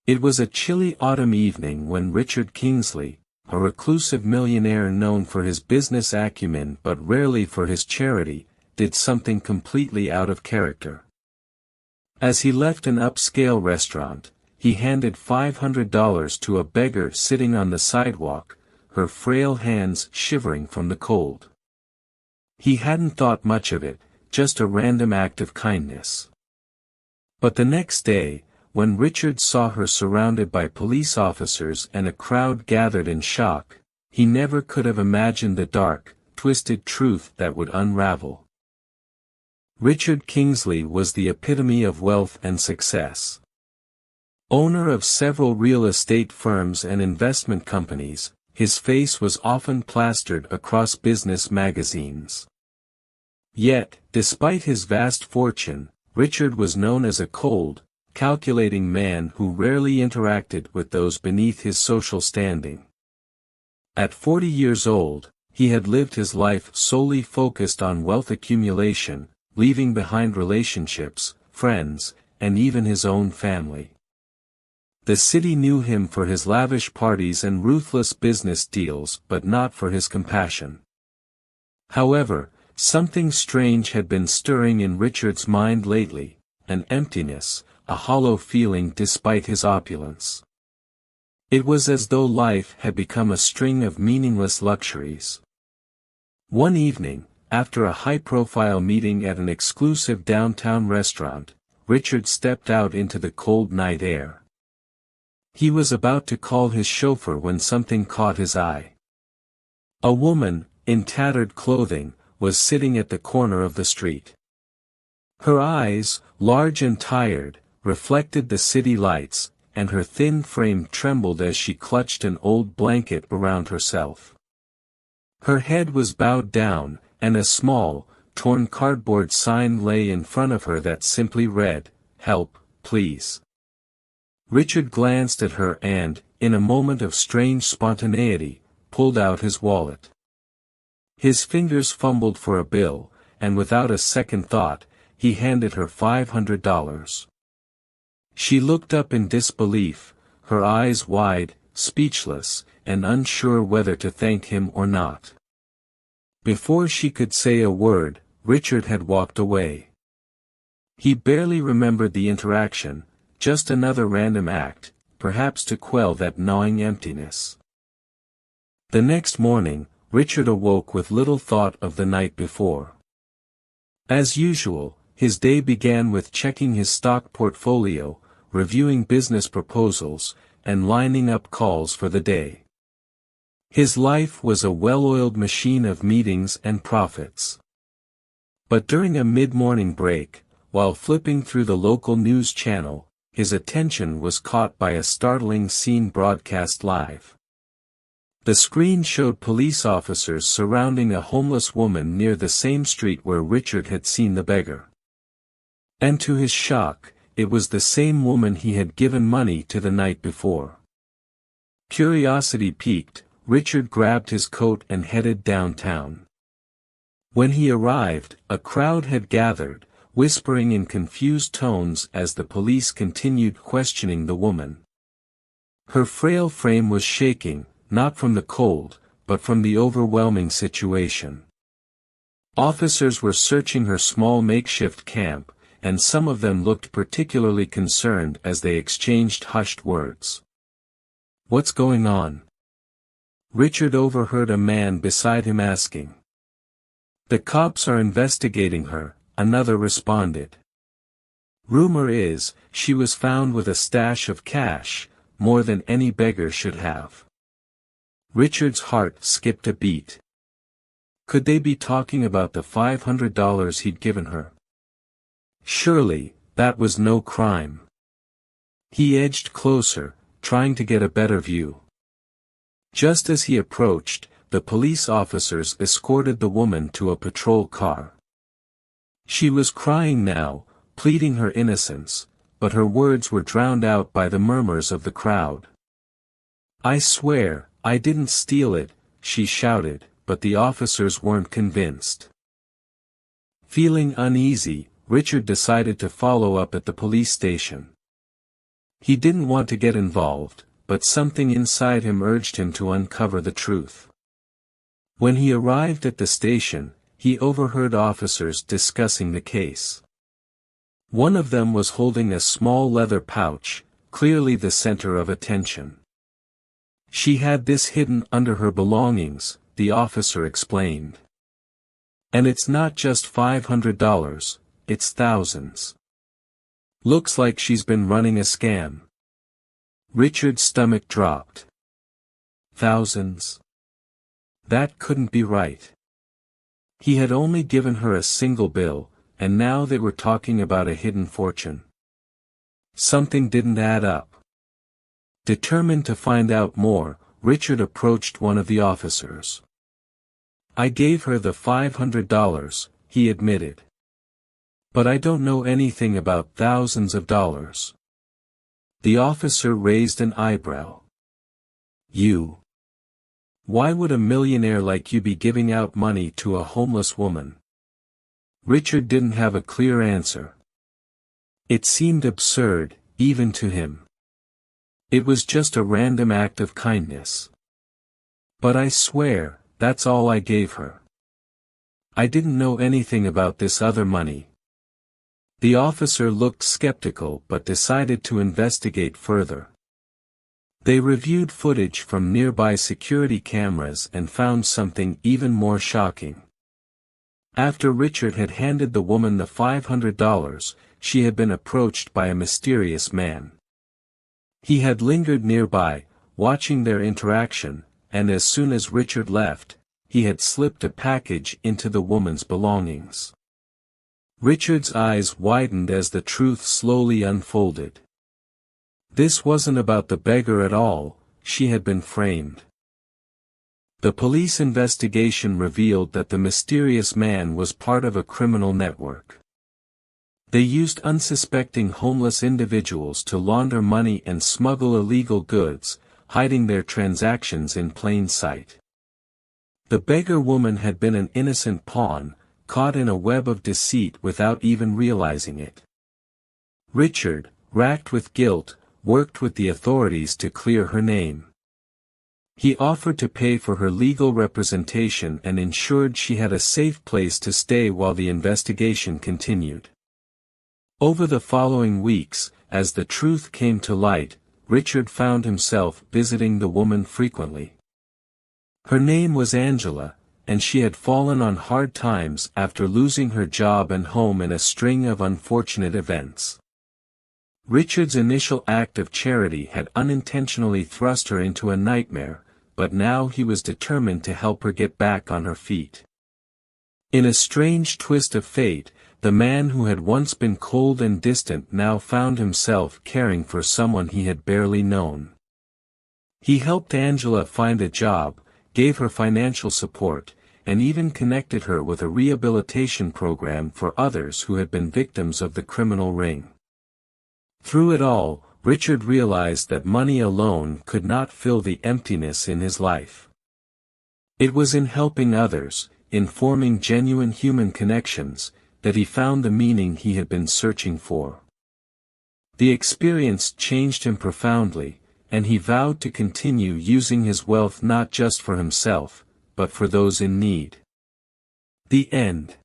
It was a chilly autumn evening when Richard Kingsley, a reclusive millionaire known for his business acumen but rarely for his charity, did something completely out of character. As he left an upscale restaurant, he handed $500 to a beggar sitting on the sidewalk, her frail hands shivering from the cold. He hadn't thought much of it, just a random act of kindness. But the next day, when Richard saw her surrounded by police officers and a crowd gathered in shock, he never could have imagined the dark, twisted truth that would unravel. Richard Kingsley was the epitome of wealth and success. Owner of several real estate firms and investment companies, his face was often plastered across business magazines. Yet, despite his vast fortune, Richard was known as a cold, calculating man who rarely interacted with those beneath his social standing. At 40 years old, he had lived his life solely focused on wealth accumulation, leaving behind relationships, friends, and even his own family. The city knew him for his lavish parties and ruthless business deals but not for his compassion. However, something strange had been stirring in Richard's mind lately, an emptiness, a hollow feeling despite his opulence. It was as though life had become a string of meaningless luxuries. One evening, after a high-profile meeting at an exclusive downtown restaurant, Richard stepped out into the cold night air. He was about to call his chauffeur when something caught his eye. A woman, in tattered clothing, was sitting at the corner of the street. Her eyes, large and tired, reflected the city lights, and her thin frame trembled as she clutched an old blanket around herself. Her head was bowed down, and a small, torn cardboard sign lay in front of her that simply read, "Help, please." Richard glanced at her and, in a moment of strange spontaneity, pulled out his wallet. His fingers fumbled for a bill, and without a second thought, he handed her $500. She looked up in disbelief, her eyes wide, speechless, and unsure whether to thank him or not. Before she could say a word, Richard had walked away. He barely remembered the interaction, just another random act, perhaps to quell that gnawing emptiness. The next morning, Richard awoke with little thought of the night before. As usual, his day began with checking his stock portfolio, reviewing business proposals, and lining up calls for the day. His life was a well-oiled machine of meetings and profits. But during a mid-morning break, while flipping through the local news channel, his attention was caught by a startling scene broadcast live. The screen showed police officers surrounding a homeless woman near the same street where Richard had seen the beggar. And to his shock, it was the same woman he had given money to the night before. Curiosity piqued, Richard grabbed his coat and headed downtown. When he arrived, a crowd had gathered, whispering in confused tones as the police continued questioning the woman. Her frail frame was shaking, not from the cold, but from the overwhelming situation. Officers were searching her small makeshift camp, and some of them looked particularly concerned as they exchanged hushed words. "What's going on?" Richard overheard a man beside him asking. "The cops are investigating her," another responded. "Rumor is, she was found with a stash of cash, more than any beggar should have." Richard's heart skipped a beat. Could they be talking about the $500 he'd given her? Surely, that was no crime. He edged closer, trying to get a better view. Just as he approached, the police officers escorted the woman to a patrol car. She was crying now, pleading her innocence, but her words were drowned out by the murmurs of the crowd. "I swear, I didn't steal it," she shouted, but the officers weren't convinced. Feeling uneasy, Richard decided to follow up at the police station. He didn't want to get involved, but something inside him urged him to uncover the truth. When he arrived at the station, he overheard officers discussing the case. One of them was holding a small leather pouch, clearly the center of attention. "She had this hidden under her belongings," the officer explained. "And it's not just $500, it's thousands. Looks like she's been running a scam." Richard's stomach dropped. Thousands? That couldn't be right. He had only given her a single bill, and now they were talking about a hidden fortune. Something didn't add up. Determined to find out more, Richard approached one of the officers. "I gave her the $500, he admitted. "But I don't know anything about thousands of dollars." The officer raised an eyebrow. "You? Why would a millionaire like you be giving out money to a homeless woman?" Richard didn't have a clear answer. It seemed absurd, even to him. It was just a random act of kindness. "But I swear, that's all I gave her. I didn't know anything about this other money." The officer looked skeptical but decided to investigate further. They reviewed footage from nearby security cameras and found something even more shocking. After Richard had handed the woman the $500, she had been approached by a mysterious man. He had lingered nearby, watching their interaction, and as soon as Richard left, he had slipped a package into the woman's belongings. Richard's eyes widened as the truth slowly unfolded. This wasn't about the beggar at all, she had been framed. The police investigation revealed that the mysterious man was part of a criminal network. They used unsuspecting homeless individuals to launder money and smuggle illegal goods, hiding their transactions in plain sight. The beggar woman had been an innocent pawn, caught in a web of deceit without even realizing it. Richard, racked with guilt, worked with the authorities to clear her name. He offered to pay for her legal representation and ensured she had a safe place to stay while the investigation continued. Over the following weeks, as the truth came to light, Richard found himself visiting the woman frequently. Her name was Angela, and she had fallen on hard times after losing her job and home in a string of unfortunate events. Richard's initial act of charity had unintentionally thrust her into a nightmare, but now he was determined to help her get back on her feet. In a strange twist of fate, the man who had once been cold and distant now found himself caring for someone he had barely known. He helped Angela find a job, gave her financial support, and even connected her with a rehabilitation program for others who had been victims of the criminal ring. Through it all, Richard realized that money alone could not fill the emptiness in his life. It was in helping others, in forming genuine human connections, that he found the meaning he had been searching for. The experience changed him profoundly, and he vowed to continue using his wealth not just for himself, but for those in need. The end.